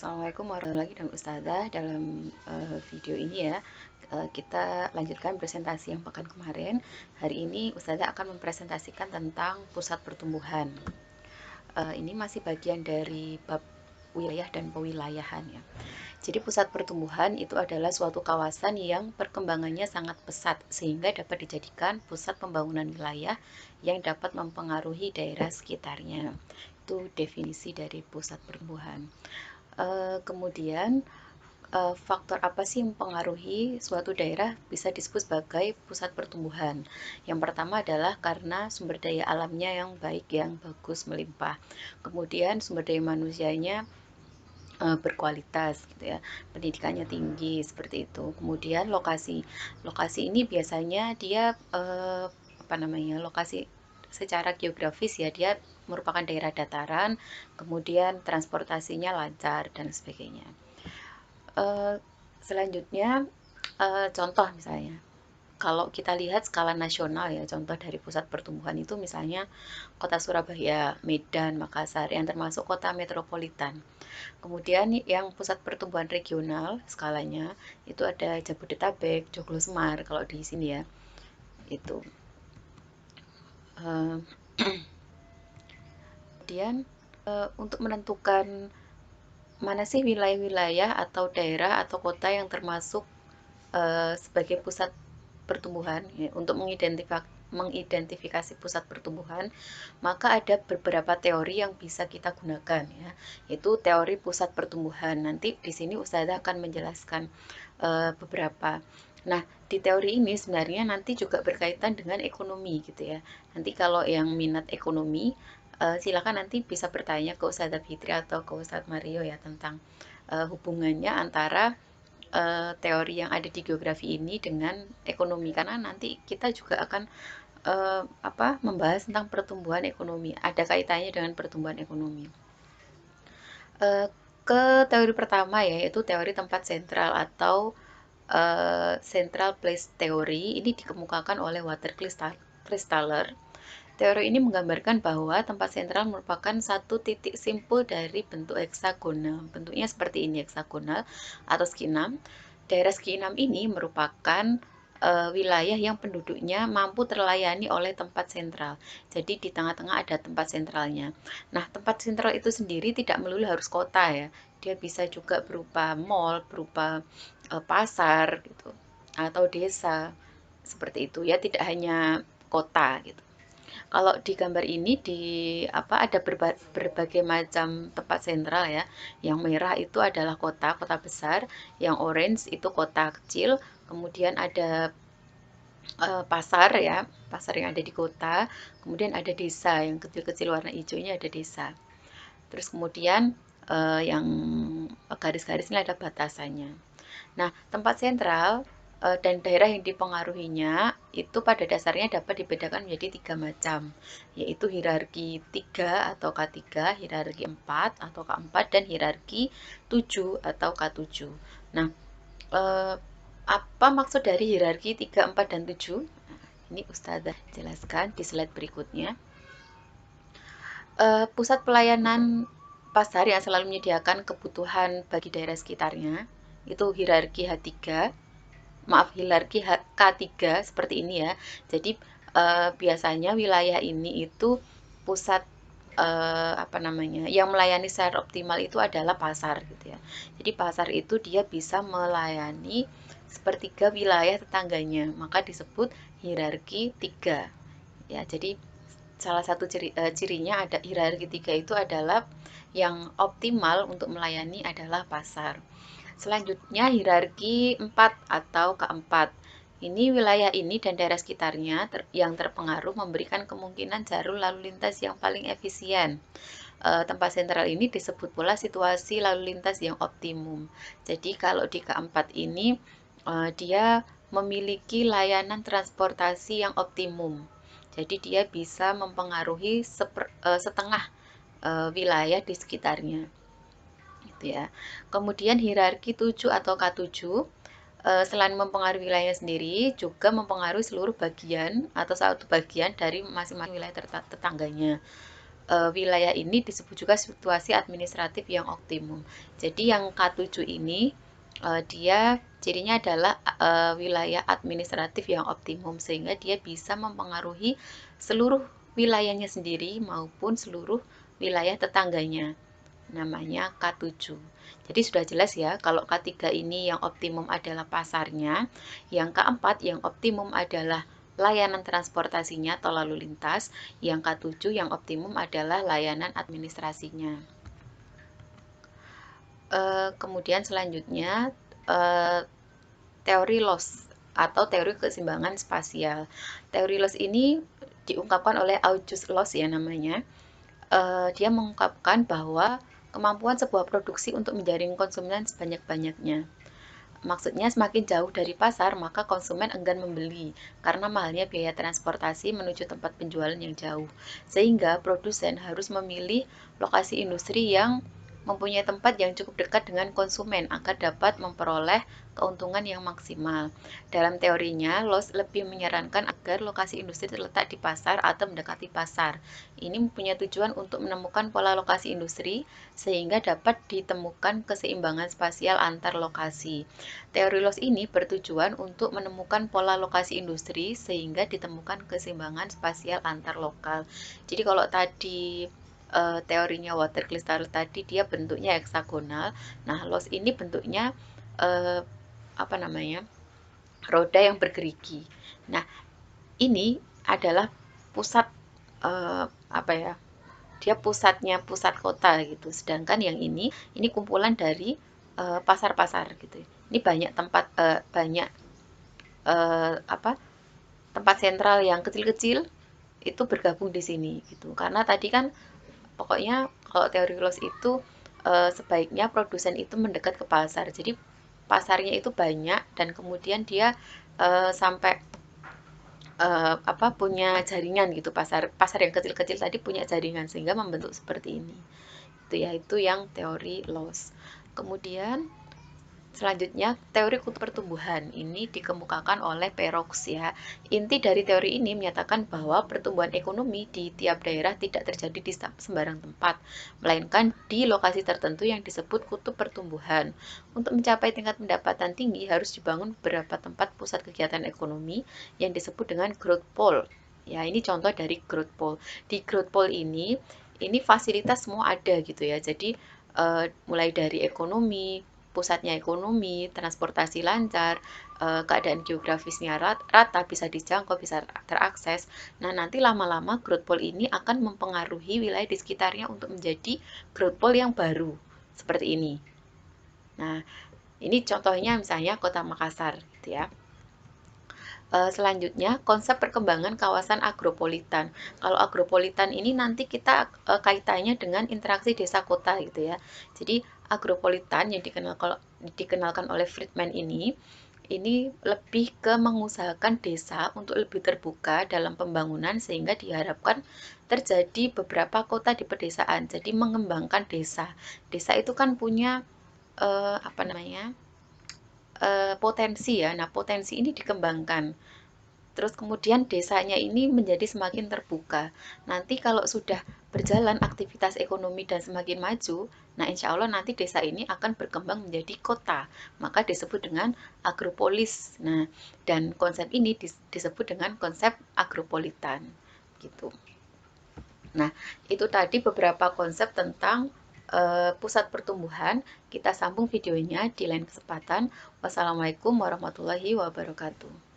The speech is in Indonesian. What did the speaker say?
Assalamualaikum warahmatullahi wabarakatuh Ustazah. Dalam video ini ya, kita lanjutkan presentasi yang pekan kemarin. Hari ini Ustazah akan mempresentasikan tentang pusat pertumbuhan. Ini masih bagian dari bab wilayah dan pewilayahan ya. Jadi pusat pertumbuhan itu adalah suatu kawasan yang perkembangannya sangat pesat sehingga dapat dijadikan pusat pembangunan wilayah yang dapat mempengaruhi daerah sekitarnya. Itu definisi dari pusat pertumbuhan. Kemudian faktor apa sih yang mempengaruhi suatu daerah bisa disebut sebagai pusat pertumbuhan? Yang pertama adalah karena sumber daya alamnya yang baik, yang bagus, melimpah. Kemudian sumber daya manusianya berkualitas gitu ya, pendidikannya tinggi seperti itu. Kemudian lokasi ini biasanya dia lokasi secara geografis ya, dia merupakan daerah dataran, kemudian transportasinya lancar dan sebagainya. Selanjutnya contoh misalnya, kalau kita lihat skala nasional ya, contoh dari pusat pertumbuhan itu misalnya kota Surabaya, Medan, Makassar yang termasuk kota metropolitan. Kemudian yang pusat pertumbuhan regional skalanya itu ada Jabodetabek, Joglo, Semar kalau di sini ya. Itu. Kemudian untuk menentukan mana sih wilayah-wilayah atau daerah atau kota yang termasuk sebagai pusat pertumbuhan ya, untuk mengidentifikasi pusat pertumbuhan, maka ada beberapa teori yang bisa kita gunakan ya, yaitu teori pusat pertumbuhan. Nanti di sini Ustazah akan menjelaskan beberapa. Nah, di teori ini sebenarnya nanti juga berkaitan dengan ekonomi gitu ya. Nanti kalau yang minat ekonomi, silakan nanti bisa bertanya ke Ustazah Fitri atau ke Ustadz Mario ya tentang hubungannya antara teori yang ada di geografi ini dengan ekonomi, karena nanti kita juga akan membahas tentang pertumbuhan ekonomi, ada kaitannya dengan pertumbuhan ekonomi. Ke teori pertama ya, yaitu teori tempat sentral atau central place theory. Ini dikemukakan oleh Walter Christaller. Teori ini menggambarkan bahwa tempat sentral merupakan satu titik simpul dari bentuk heksagonal. Bentuknya seperti ini, heksagonal atau skala 6. Daerah skala 6 ini merupakan wilayah yang penduduknya mampu terlayani oleh tempat sentral. Jadi di tengah-tengah ada tempat sentralnya. Nah, tempat sentral itu sendiri tidak melulu harus kota ya. Dia bisa juga berupa mall, berupa pasar gitu, atau desa. Seperti itu ya, tidak hanya kota gitu. Kalau di gambar ini ada berbagai macam tempat sentral ya. Yang merah itu adalah kota besar, yang orange itu kota kecil, kemudian ada pasar ya, pasar yang ada di kota, kemudian ada desa yang kecil-kecil warna hijaunya, ada desa. Terus kemudian yang garis-garis ini ada batasannya. Nah, tempat sentral dan daerah yang dipengaruhinya itu pada dasarnya dapat dibedakan menjadi 3 macam, yaitu hierarki 3 atau K3, hierarki 4 atau K4, dan hierarki 7 atau K7. Nah, apa maksud dari hierarki 3, 4, dan 7? Ini Ustazah jelaskan di slide berikutnya. Pusat pelayanan pasar yang selalu menyediakan kebutuhan bagi daerah sekitarnya itu hierarki hierarki K3 seperti ini ya. Jadi biasanya wilayah ini itu pusat yang melayani secara optimal itu adalah pasar gitu ya. Jadi pasar itu dia bisa melayani sepertiga wilayah tetangganya, maka disebut hierarki 3 ya. Jadi salah satu cirinya ada hierarki 3 itu adalah yang optimal untuk melayani adalah pasar. Selanjutnya hierarki 4 atau keempat. Ini wilayah ini dan daerah sekitarnya yang terpengaruh memberikan kemungkinan jalur lalu lintas yang paling efisien. Tempat sentral ini disebut pula situasi lalu lintas yang optimum. Jadi kalau di keempat ini dia memiliki layanan transportasi yang optimum. Jadi dia bisa mempengaruhi setengah wilayah di sekitarnya. Gitu ya. Kemudian hierarki 7 atau K7 selain mempengaruhi wilayah sendiri, juga mempengaruhi seluruh bagian atau satu bagian dari masing-masing wilayah tetangganya. wilayah ini disebut juga situasi administratif yang optimum. Jadi yang K7 ini dia cirinya adalah wilayah administratif yang optimum, sehingga dia bisa mempengaruhi seluruh wilayahnya sendiri maupun seluruh wilayah tetangganya. Namanya K7. Jadi sudah jelas ya, kalau K3 ini yang optimum adalah pasarnya, yang keempat yang optimum adalah layanan transportasinya atau lalu lintas, yang K7 yang optimum adalah layanan administrasinya. Kemudian selanjutnya teori loss atau teori keseimbangan spasial. Teori loss ini diungkapkan oleh August Loss ya namanya. Dia mengungkapkan bahwa kemampuan sebuah produksi untuk menjaring konsumen sebanyak-banyaknya. Maksudnya semakin jauh dari pasar, maka konsumen enggan membeli karena mahalnya biaya transportasi menuju tempat penjualan yang jauh. Sehingga produsen harus memilih lokasi industri yang mempunyai tempat yang cukup dekat dengan konsumen agar dapat memperoleh keuntungan yang maksimal. Dalam teorinya, Loss lebih menyarankan agar lokasi industri terletak di pasar atau mendekati pasar. Ini mempunyai tujuan untuk menemukan pola lokasi industri sehingga dapat ditemukan keseimbangan spasial antar lokasi. Teori Loss ini bertujuan untuk menemukan pola lokasi industri sehingga ditemukan keseimbangan spasial antar lokal. Jadi kalau tadi teorinya water crystal tadi dia bentuknya heksagonal. Nah, Loss ini bentuknya eh, apa namanya? Roda yang bergerigi. Nah, ini adalah pusat apa ya? Dia pusat kota gitu. Sedangkan yang ini kumpulan dari pasar-pasar gitu. Ini banyak tempat banyak apa? Tempat sentral yang kecil-kecil itu bergabung di sini gitu. Karena tadi kan pokoknya kalau teori loss itu sebaiknya produsen itu mendekat ke pasar. Jadi pasarnya itu banyak dan kemudian dia sampai apa punya jaringan gitu, pasar pasar yang kecil-kecil tadi punya jaringan sehingga membentuk seperti ini. Itu yang teori loss. Kemudian selanjutnya, teori kutub pertumbuhan ini dikemukakan oleh Perox ya. Inti dari teori ini menyatakan bahwa pertumbuhan ekonomi di tiap daerah tidak terjadi di sembarang tempat, melainkan di lokasi tertentu yang disebut kutub pertumbuhan. Untuk mencapai tingkat pendapatan tinggi harus dibangun beberapa tempat pusat kegiatan ekonomi yang disebut dengan growth pole. Ya, ini contoh dari growth pole. Di growth pole ini fasilitas semua ada gitu ya. Jadi mulai dari ekonomi, pusatnya ekonomi, transportasi lancar, keadaan geografisnya rata, bisa dijangkau, bisa terakses. Nah, nanti lama-lama growth pole ini akan mempengaruhi wilayah di sekitarnya untuk menjadi growth pole yang baru, seperti ini. Nah, ini contohnya misalnya Kota Makassar, gitu ya. Selanjutnya, konsep perkembangan kawasan agropolitan. Kalau agropolitan ini nanti kita kaitannya dengan interaksi desa kota gitu ya. Jadi agropolitan yang dikenalkan oleh Friedman ini lebih ke mengusahakan desa untuk lebih terbuka dalam pembangunan sehingga diharapkan terjadi beberapa kota di pedesaan. Jadi mengembangkan desa. Desa itu kan punya apa namanya? Potensi ya. Nah, potensi ini dikembangkan. Terus kemudian desanya ini menjadi semakin terbuka. Nanti kalau sudah berjalan aktivitas ekonomi dan semakin maju, nah insya Allah nanti desa ini akan berkembang menjadi kota. Maka disebut dengan agropolis. Nah, dan konsep ini disebut dengan konsep agropolitan. Gitu. Nah, itu tadi beberapa konsep tentang pusat pertumbuhan. Kita sambung videonya di lain kesempatan. Wassalamualaikum warahmatullahi wabarakatuh.